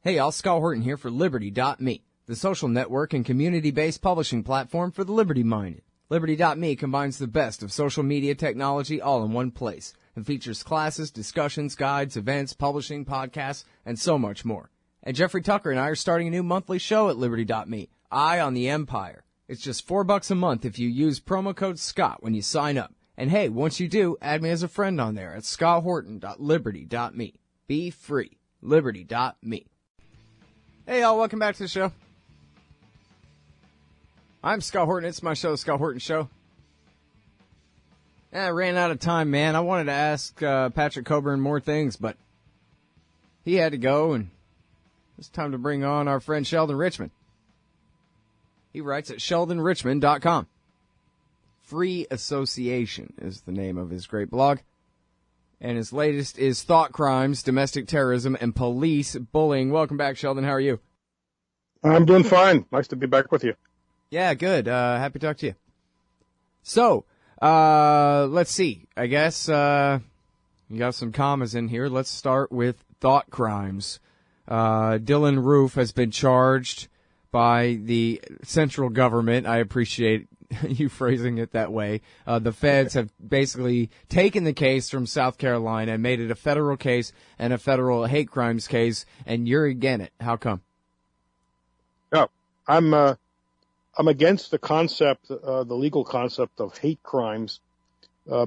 Hey, y'all, Scott Horton here for Liberty.me, the social network and community-based publishing platform for the liberty-minded. Liberty.me combines the best of social media technology all in one place and features classes, discussions, guides, events, publishing, podcasts, and so much more. And Jeffrey Tucker and I are starting a new monthly show at Liberty.me, Eye on the Empire. It's just $4 a month if you use promo code SCOTT when you sign up. And hey, once you do, add me as a friend on there at scotthorton.liberty.me. Be free. Liberty.me. Hey, y'all, welcome back to the show. I'm Scott Horton. It's my show, The Scott Horton Show. I ran out of time, man. I wanted to ask Patrick Coburn more things, but he had to go, and it's time to bring on our friend Sheldon Richman. He writes at sheldonrichman.com. Free Association is the name of his great blog. And his latest is Thought Crimes, Domestic Terrorism, and Police Bullying. Welcome back, Sheldon. How are you? I'm doing fine. Nice to be back with you. Yeah, good. Happy to talk to you. So, let's see. I guess you got some commas in here. Let's start with thought crimes. Dylan Roof has been charged by the central government. I appreciate you phrasing it that way. The feds have basically taken the case from South Carolina and made it a federal case and a federal hate crimes case, and you're against it. How come? Oh, I'm against the concept, the legal concept of hate crimes,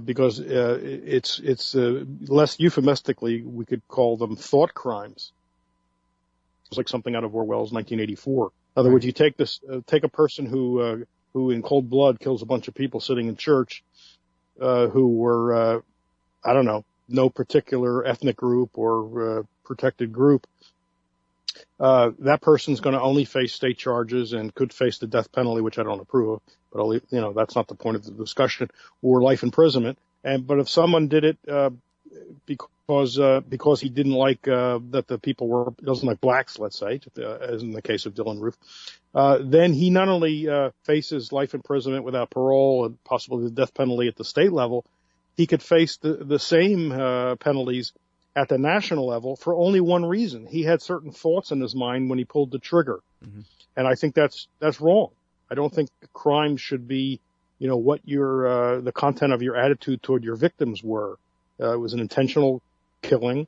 because it's less euphemistically we could call them thought crimes. It's like something out of Orwell's 1984. In other words, you take a person who in cold blood kills a bunch of people sitting in church, who were, I don't know, no particular ethnic group or protected group. That person's going to only face state charges and could face the death penalty, which I don't approve of, but that's not the point of the discussion, or life imprisonment. But if someone did it, because he didn't like, that the people doesn't like blacks, let's say, as in the case of Dylan Roof, then he not only, faces life imprisonment without parole and possibly the death penalty at the state level, he could face the same, penalties at the national level for only one reason. He had certain thoughts in his mind when he pulled the trigger. Mm-hmm. And I think that's wrong. I don't think crime should be, what the content of your attitude toward your victims were. It was an intentional killing.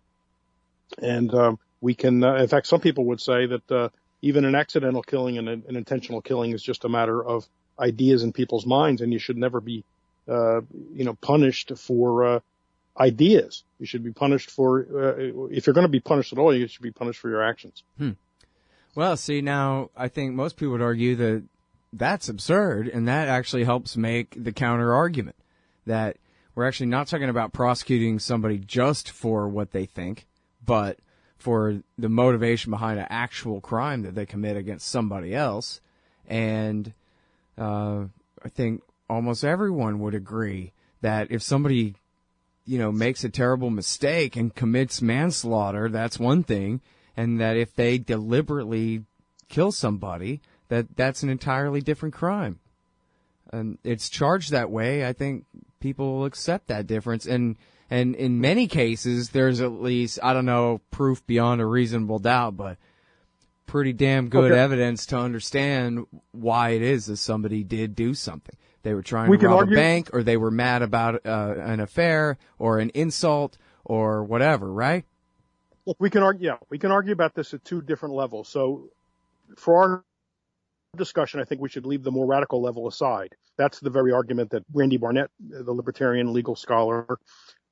And, we can, in fact, some people would say that, even an accidental killing and an intentional killing is just a matter of ideas in people's minds, and you should never be, punished for, ideas. You should be punished for, if you're going to be punished at all, you should be punished for your actions. Well, see, now, I think most people would argue that that's absurd, and that actually helps make the counter argument that we're actually not talking about prosecuting somebody just for what they think, but for the motivation behind an actual crime that they commit against somebody else. And I think almost everyone would agree that if somebody makes a terrible mistake and commits manslaughter, that's one thing, and that if they deliberately kill somebody, that's an entirely different crime. And it's charged that way. I think people will accept that difference. And in many cases, there's at least, I don't know, proof beyond a reasonable doubt, but pretty damn good evidence to understand why it is that somebody did do something. They were trying to rob a bank, or they were mad about an affair or an insult or whatever, right? Look, we can argue about this at two different levels. So for our discussion, I think we should leave the more radical level aside. That's the very argument that Randy Barnett, the libertarian legal scholar,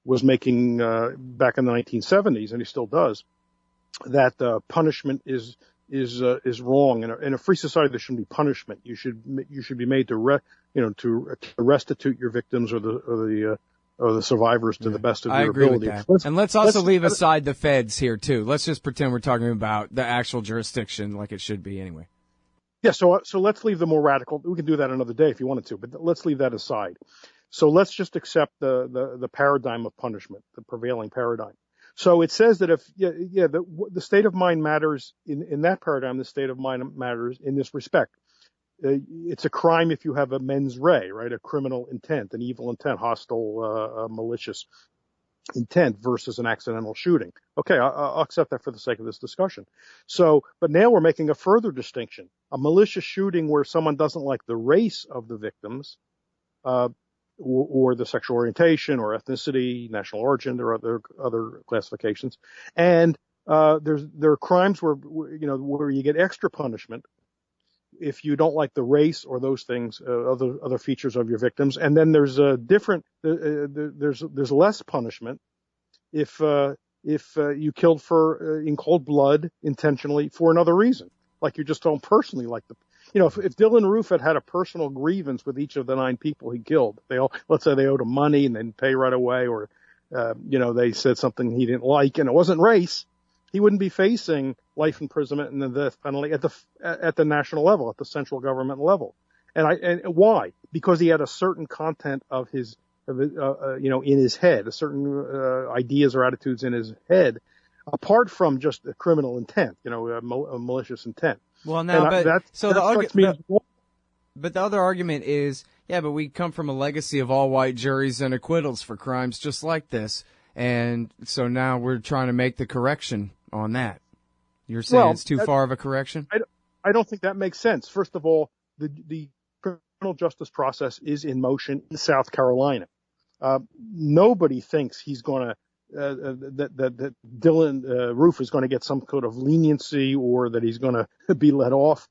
was making back in the 1970s, and he still does, that punishment is wrong. In a free society, there shouldn't be punishment. You should be made to restitute your victims or the survivors to the best of your ability. I agree with that. Let's also leave aside the feds here too. Let's just pretend we're talking about the actual jurisdiction like it should be anyway. Yeah. So let's leave the more radical. We can do that another day if you wanted to, but let's leave that aside. So let's just accept the paradigm of punishment, the prevailing paradigm. So it says that the state of mind matters in that paradigm. The state of mind matters in this respect. It's a crime if you have a mens rea, right? A criminal intent, an evil intent, hostile, malicious. intent versus an accidental shooting. Okay, I'll accept that for the sake of this discussion. So, but now we're making a further distinction. A malicious shooting where someone doesn't like the race of the victims, or the sexual orientation or ethnicity, national origin, there are other classifications. And there are crimes where you get extra punishment if you don't like the race or those things, other features of your victims. And then there's there's less punishment if you killed in cold blood intentionally for another reason, like you just don't personally like if Dylan Roof had a personal grievance with each of the 9 people he killed, let's say they owed him money and they didn't pay right away, or they said something he didn't like and it wasn't race, he wouldn't be facing life imprisonment and the death penalty at the national level, at the central government level. And why? Because he had a certain content of his, in his head, a certain ideas or attitudes in his head, apart from just a criminal intent, a malicious intent. Well, now, but the other argument is, yeah, but we come from a legacy of all white juries and acquittals for crimes just like this, and so now we're trying to make the correction on that. You're saying it's too far of a correction? I don't think that makes sense. First of all, the criminal justice process is in motion in South Carolina. Nobody thinks he's going to that Dylan Roof is going to get some kind of leniency or that he's going to be let off.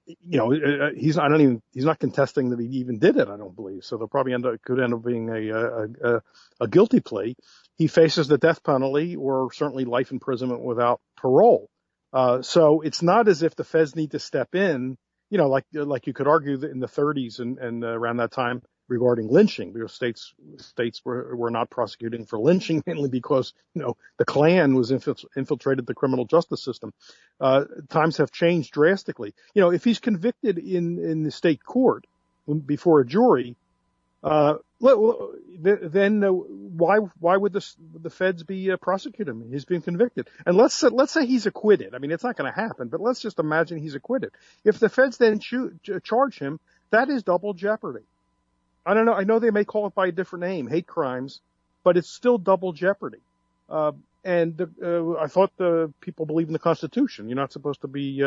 He's not contesting that he even did it. I don't believe so. They'll probably could end up being a guilty plea. He faces the death penalty or certainly life imprisonment without parole. So it's not as if the feds need to step in, like you could argue that in the 30s and around that time regarding lynching, because states were not prosecuting for lynching mainly because, the Klan was infiltrated the criminal justice system. Times have changed drastically. If he's convicted in the state court before a jury, then why would the feds be prosecuting him? He's been convicted, and let's say he's acquitted. I mean, it's not going to happen, but let's just imagine he's acquitted. If the feds then charge him, that is double jeopardy. I don't know. I know they may call it by a different name, hate crimes, but it's still double jeopardy. I thought the people believe in the Constitution. You're not supposed to be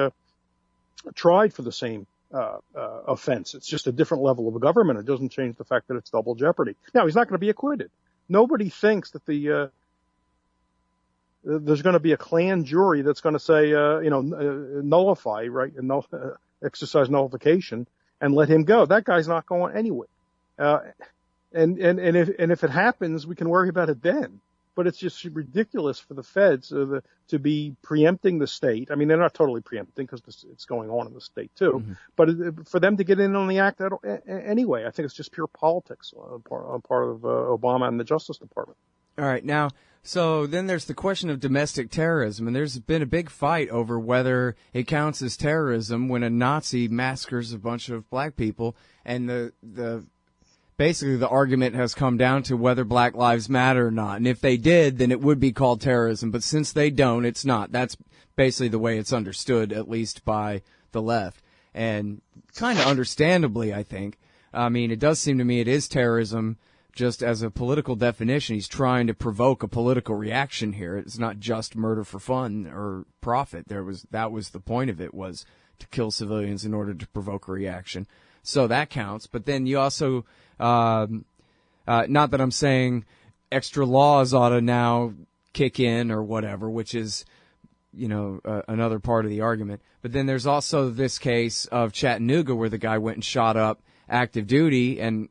tried for the same offense. It's just a different level of government. It doesn't change the fact that it's double jeopardy. Now, he's not going to be acquitted. Nobody thinks that there's going to be a Klan jury that's going to say, nullify, right, and exercise nullification and let him go. That guy's not going anywhere. And if it happens, we can worry about it then. But it's just ridiculous for the feds to be preempting the state. I mean, they're not totally preempting because it's going on in the state too. Mm-hmm. But for them to get in on the act anyway, I think it's just pure politics on part of Obama and the Justice Department. All right. Now, so then there's the question of domestic terrorism, and there's been a big fight over whether it counts as terrorism when a Nazi massacres a bunch of black people, and basically the argument has come down to whether Black Lives Matter or not. And if they did, then it would be called terrorism. But since they don't, it's not. That's basically the way it's understood, at least by the left. And kind of understandably, I think. I mean, it does seem to me it is terrorism just as a political definition. He's trying to provoke a political reaction here. It's not just murder for fun or profit. That was the point of it, was to kill civilians in order to provoke a reaction. So that counts. But then you also, not that I'm saying extra laws ought to now kick in or whatever, which is, another part of the argument. But then there's also this case of Chattanooga where the guy went and shot up active duty and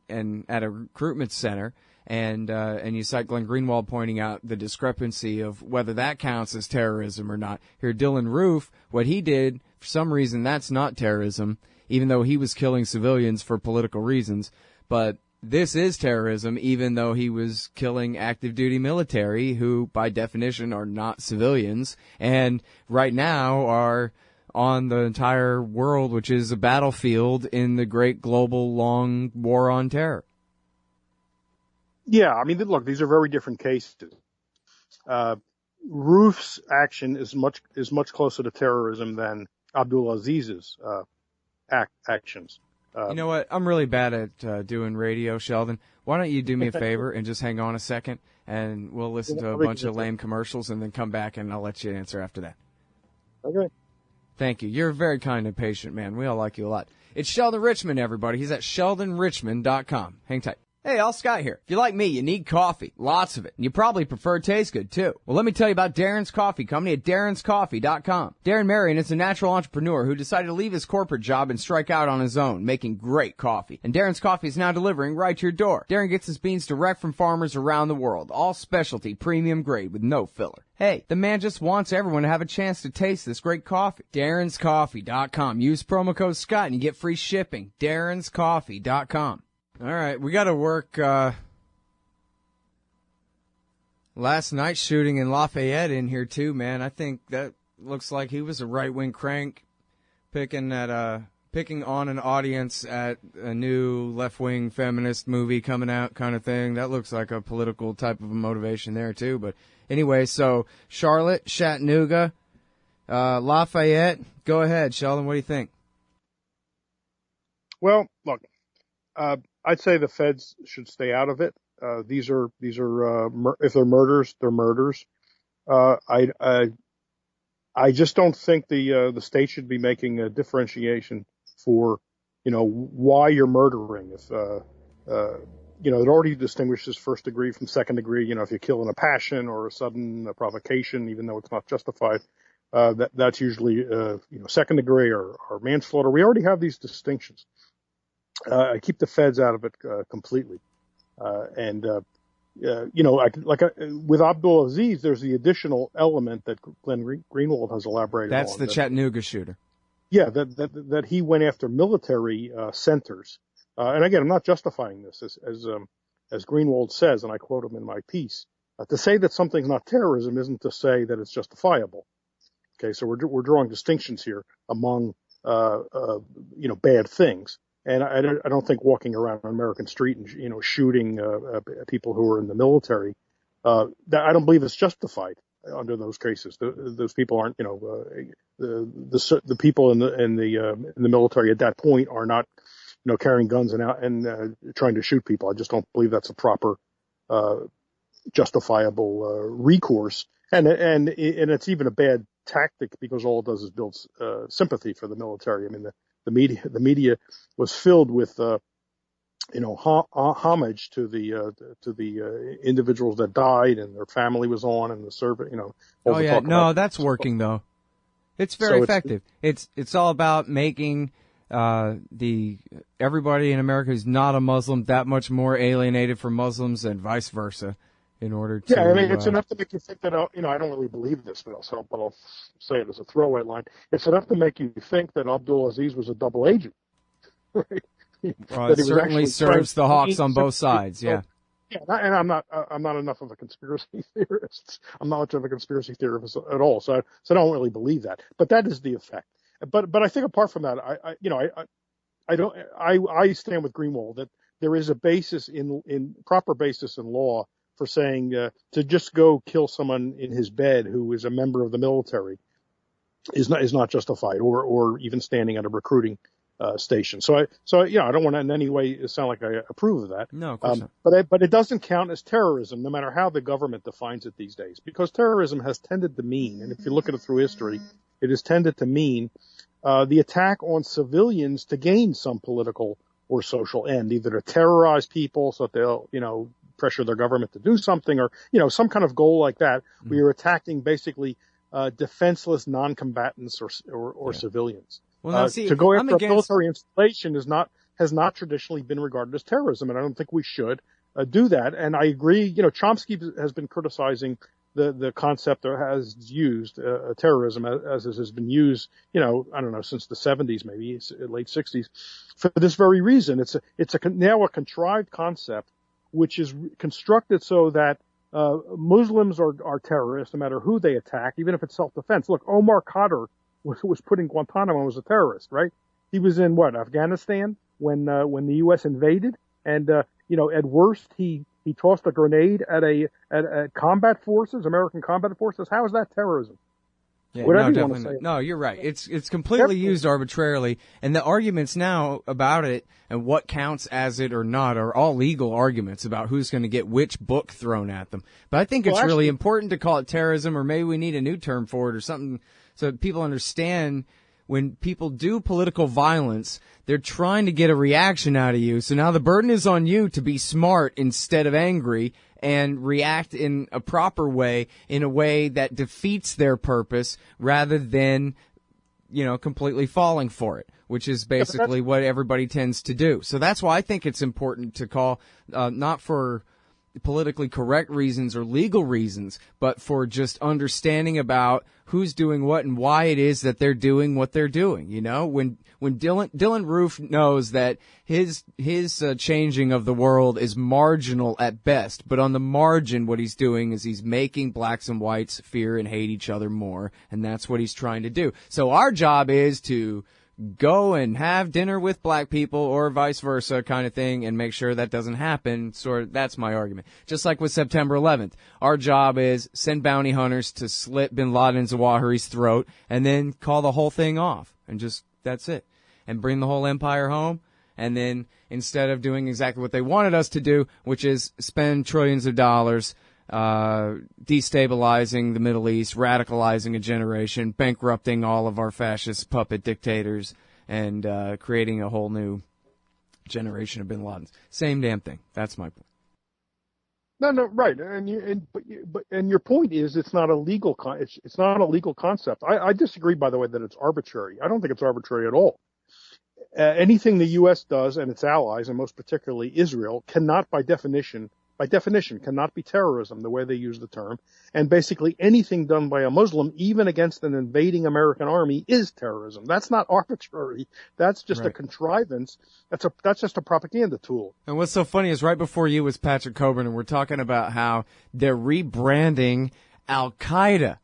at a recruitment center. And you cite Glenn Greenwald pointing out the discrepancy of whether that counts as terrorism or not. Here, Dylan Roof, what he did, for some reason, that's not terrorism, even though he was killing civilians for political reasons. But this is terrorism, even though he was killing active duty military, who by definition are not civilians, and right now are on the entire world, which is a battlefield in the great global long war on terror. Yeah, I mean, look, these are very different cases. Roof's action is much closer to terrorism than Abdul Aziz's actions. You know what? I'm really bad at doing radio, Sheldon. Why don't you do me a favor and just hang on a second, and we'll listen to a bunch of lame commercials and then come back, and I'll let you answer after that. Okay. Thank you. You're a very kind and patient man. We all like you a lot. It's Sheldon Richman, everybody. He's at sheldonrichman.com. Hang tight. Hey, all Scott here. If you're like me, you need coffee. Lots of it. And you probably prefer it tastes good, too. Well, let me tell you about Darren's Coffee Company at darrenscoffee.com. Darren Marion is a natural entrepreneur who decided to leave his corporate job and strike out on his own, making great coffee. And Darren's Coffee is now delivering right to your door. Darren gets his beans direct from farmers around the world. All specialty, premium grade with no filler. Hey, the man just wants everyone to have a chance to taste this great coffee. darrenscoffee.com. Use promo code Scott and you get free shipping. darrenscoffee.com. All right, we got to work last night's shooting in Lafayette in here too, man. I think that looks like he was a right-wing crank picking on an audience at a new left-wing feminist movie coming out kind of thing. That looks like a political type of a motivation there too. But anyway, so Charlotte, Chattanooga, Lafayette. Go ahead, Sheldon. What do you think? Well, look, I'd say the feds should stay out of it. These are if they're murders, they're murders. I just don't think the state should be making a differentiation for, why you're murdering. If, it already distinguishes first degree from second degree. If you kill in a passion or a sudden provocation, even though it's not justified, that's usually, second degree or manslaughter. We already have these distinctions. I keep the feds out of it completely. With Abdul Aziz, there's the additional element that Glenn Greenwald has elaborated on. That's the Chattanooga shooter. Yeah, that he went after military centers. And again, I'm not justifying this, as Greenwald says, and I quote him in my piece. To say that something's not terrorism isn't to say that it's justifiable. Okay, so we're drawing distinctions here among bad things. And I don't think walking around an American street and shooting people who are in the military, that I don't believe it's justified under those cases. Those people aren't, the people in the military at that point are not, carrying guns and trying to shoot people. I just don't believe that's a proper justifiable recourse. And it's even a bad tactic because all it does is build sympathy for the military. I mean, the media was filled with homage to the individuals that died and their family was on and the service. That's working though. It's very effective. It's all about making everybody in America who's not a Muslim that much more alienated from Muslims and vice versa. In order to, it's enough to make you think that, I don't really believe this, but I'll say it as a throwaway line. It's enough to make you think that Abdul Aziz was a double agent. Right? It certainly serves the hawks on both sides, yeah. Yeah, and I'm not enough of a conspiracy theorist. I'm not much of a conspiracy theorist at all, so I don't really believe that. But that is the effect. But I think apart from that, I stand with Greenwald that there is a basis in proper basis in law for saying to just go kill someone in his bed who is a member of the military is not justified, or even standing at a recruiting station. So I don't want to in any way sound like I approve of that. No, of course not. But it doesn't count as terrorism, no matter how the government defines it these days, because terrorism has tended to mean, and if you look at it through history, it has tended to mean the attack on civilians to gain some political or social end, either to terrorize people so that they'll pressure their government to do something, or some kind of goal like that, where you're attacking basically defenseless non-combatants or civilians. Well, now, see, to go after a military installation has not traditionally been regarded as terrorism, and I don't think we should do that. And I agree. Chomsky has been criticizing the concept or has used terrorism as it has been used, I don't know, since the 70s, maybe late 60s, for this very reason. It's now a contrived concept, which is constructed so that Muslims are terrorists no matter who they attack, even if it's self-defense. Look, Omar Khadr was put in Guantanamo as a terrorist, right? He was in Afghanistan when the U.S. invaded, and at worst he tossed a grenade at combat forces, American combat forces. How is that terrorism? Yeah, whatever no, you want to definitely say. not. No, you're right. It's completely used arbitrarily, and the arguments now about it and what counts as it or not are all legal arguments about who's going to get which book thrown at them. But I think it's really important to call it terrorism, or maybe we need a new term for it or something so that people understand when people do political violence, they're trying to get a reaction out of you. So now the burden is on you to be smart instead of angry and react in a proper way, in a way that defeats their purpose rather than, completely falling for it, which is basically what everybody tends to do. So that's why I think it's important to call, not for politically correct reasons or legal reasons, but for just understanding about who's doing what and why it is that they're doing what they're doing. When Dylan Roof knows that his changing of the world is marginal at best, but on the margin what he's doing is he's making blacks and whites fear and hate each other more, and that's what he's trying to do. So our job is to go and have dinner with black people or vice versa kind of thing and make sure that doesn't happen. That's my argument. Just like with September 11th, our job is send bounty hunters to slit bin Laden Zawahiri's throat and then call the whole thing off and just, that's it. And bring the whole empire home. And then instead of doing exactly what they wanted us to do, which is spend trillions of dollars destabilizing the Middle East, radicalizing a generation, bankrupting all of our fascist puppet dictators, and creating a whole new generation of bin Ladens. Same damn thing. That's my point. No, right, and your point is it's not a legal it's not a legal concept. I disagree, by the way, that it's arbitrary. I don't think it's arbitrary at all. Anything the U.S. does and its allies, and most particularly Israel, cannot, by definition, cannot be terrorism, the way they use the term. And basically anything done by a Muslim, even against an invading American army, is terrorism. That's not arbitrary. That's just a contrivance. That's just a propaganda tool. And what's so funny is right before you was Patrick Coburn, and we're talking about how they're rebranding Al-Qaeda.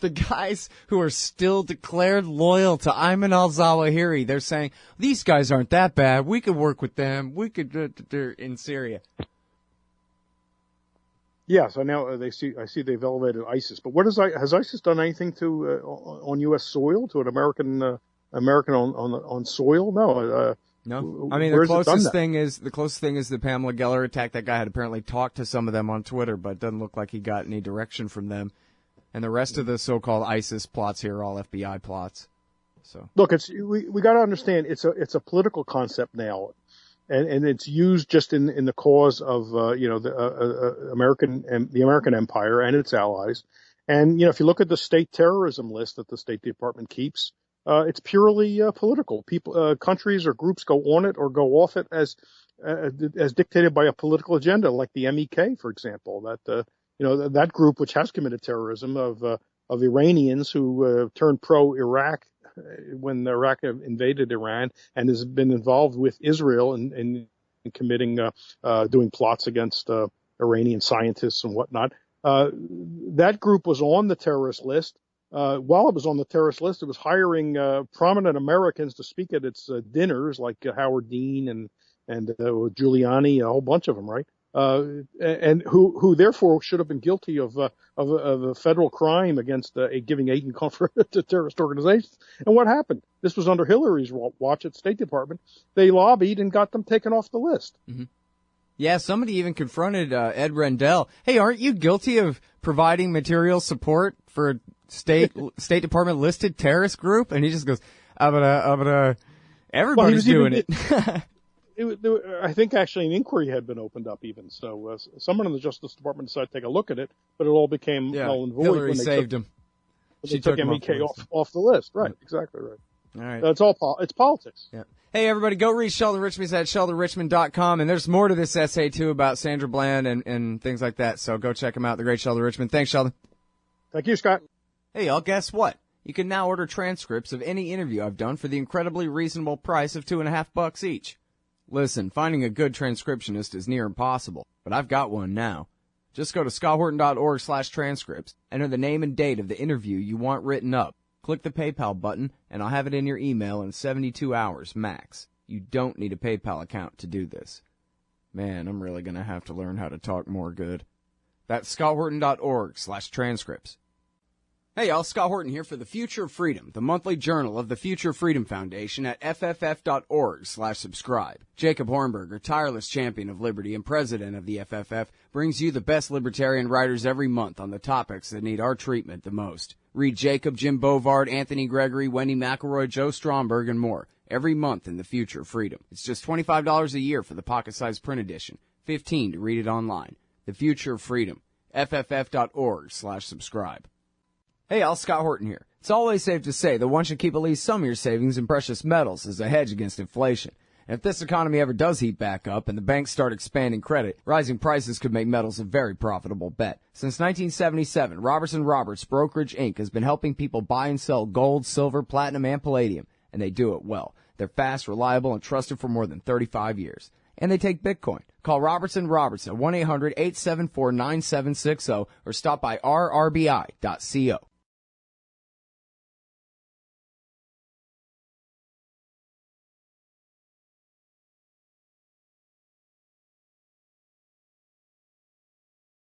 The guys who are still declared loyal to Ayman al-Zawahiri, they're saying, these guys aren't that bad. We could work with them. We could, they're in Syria. Yeah, so now I see they've elevated ISIS. But has ISIS done anything to on U.S. soil, to an American on soil? No. No. I mean, the closest thing is the Pamela Geller attack. That guy had apparently talked to some of them on Twitter, but it doesn't look like he got any direction from them. And the rest of the so-called ISIS plots here are all FBI plots. So look, we got to understand it's a political concept now. And it's used just in the cause of the American empire and its allies. And if you look at the state terrorism list that the State Department keeps, it's purely political. People, countries or groups go on it or go off it as dictated by a political agenda, like the MEK, for example. That group which has committed terrorism of Iranians who turned pro-Iraq when Iraq invaded Iran, and has been involved with Israel in committing, doing plots against Iranian scientists and whatnot. That group was on the terrorist list. While it was on the terrorist list, it was hiring prominent Americans to speak at its dinners, like Howard Dean and Giuliani, a whole bunch of them, right? And who therefore should have been guilty of a federal crime against giving aid and comfort to terrorist organizations. And what happened? This was under Hillary's watch at the State Department. They lobbied and got them taken off the list. Mm-hmm. Yeah, somebody even confronted Ed Rendell. Hey, aren't you guilty of providing material support for a State Department listed terrorist group? And he just goes, everybody's doing it. I think actually an inquiry had been opened up even. So someone in the Justice Department decided to take a look at it, but it all became null and void. Hillary saved him. She took MEK off the list. Right, exactly right. All right. It's it's politics. Yeah. Hey, everybody, go read Sheldon Richman at sheldonrichman.com, and there's more to this essay, too, about Sandra Bland and things like that. So go check him out, the great Sheldon Richman. Thanks, Sheldon. Thank you, Scott. Hey, y'all, guess what? You can now order transcripts of any interview I've done for the incredibly reasonable price of $2.50 each. Listen, finding a good transcriptionist is near impossible, but I've got one now. Just go to scotthorton.org/transcripts, enter the name and date of the interview you want written up, click the PayPal button, and I'll have it in your email in 72 hours max. You don't need a PayPal account to do this. Man, I'm really going to have to learn how to talk more good. That's scotthorton.org/transcripts. Hey y'all, Scott Horton here for The Future of Freedom, the monthly journal of the Future Freedom Foundation at fff.org/subscribe. Jacob Hornberger, tireless champion of liberty and president of the FFF, brings you the best libertarian writers every month on the topics that need our treatment the most. Read Jacob, Jim Bovard, Anthony Gregory, Wendy McElroy, Joe Stromberg, and more every month in The Future of Freedom. It's just $25 a year for the pocket-sized print edition, $15 to read it online. The Future of Freedom, fff.org/subscribe. Hey, all, Scott Horton here. It's always safe to say that one should keep at least some of your savings in precious metals as a hedge against inflation. And if this economy ever does heat back up and the banks start expanding credit, rising prices could make metals a very profitable bet. Since 1977, Robertson Roberts Brokerage Inc. has been helping people buy and sell gold, silver, platinum, and palladium, and they do it well. They're fast, reliable, and trusted for more than 35 years. And they take Bitcoin. Call Robertson Roberts at 1-800-874-9760 or stop by rrbi.co.